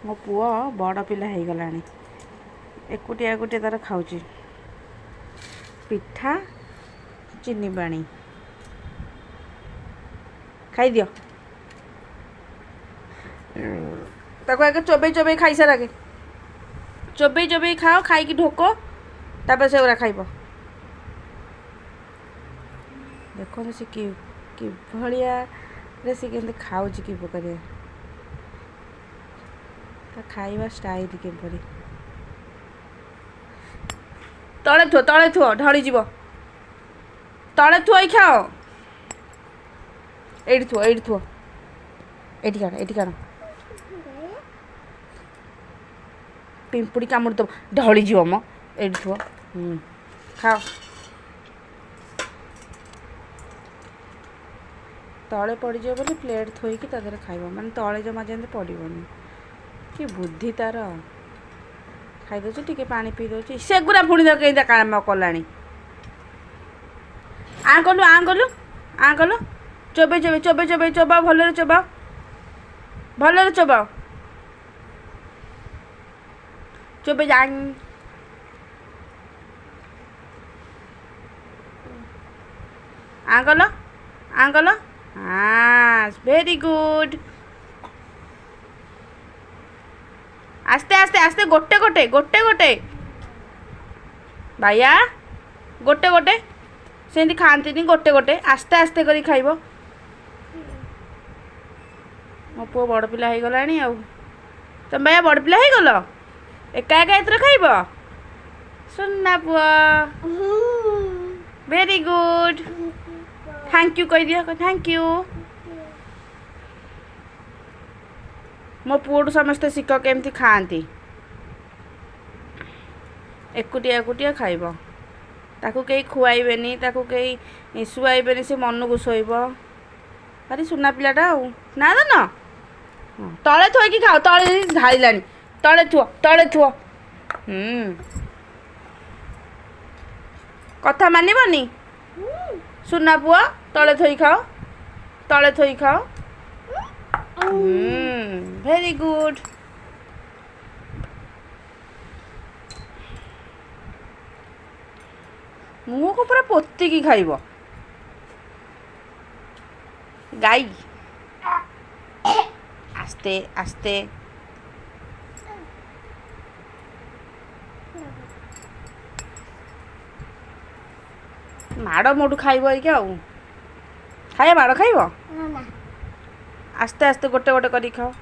मो पुओ बड़ पिला हो गलानी एकुटिया एकुटिया तार खाऊची पिठा चीनी पानी खाई दियो ताको आगे चोबई चोबई खाई सार आगे चोबई चोबई खाओ खाई ढोको तापर से खाइब देखो से कि भलिया से के खाऊची कि प्रकार खाइबा स्टाइल केपरी तले थुओ ढली जीव तले थुओ खाओ एठी थुओ एठी काण पिंपुड़ी कामुड़ दब ढली जीव म एठी थुओ खाओ तले पड़ जाए बोले प्लेट थोइकी ता देहरे खाइब माने तले जमा जेमती पड़ोनी कि बुद्धि तार खाई दे टी पानी पी दे सेगुरा पुणी कहीं काम कला आ कलु चोबे चोबे चोबे चोबे चोबाओ भलरे चोबाओ चोबे जा आंगल हाँ वेरी गुड आस्ते आस्ते आस्ते गोटे गोटे गोटे गोटे भाइया गोटे गोटे सेमती खाती गोटे गोटे आस्ते आस्ते करी खाइब मो पुओ बड़ पिला हो गलानी आ तुम भाइया बड़ पिला हो गल एका एका एथर खाइब सुन्ना पुआ वेरी गुड थैंक यू कह दिया थैंक यू मो पुओटू समस्ते शिख केमती खाती एकुटिया एकुटिया खाइब ताकू कहीं खुआइबेनी ताकू कहीं शुआइबेनी से मन को शोब अरे सुना पिलाटा ना ना तले थोइकी खाओ तले ढाइलानी तले थुओ कथा मानिबनी सुना पुआ तले थोई खाओ वेरी गुड मुँह को पूरा पोतिकी खाइब गाई आस्ते आस्ते माड़ मोटू खाइब क्या खाया माड़ खाइब आस्ते आस्ते गोटे गोटे करी खाओ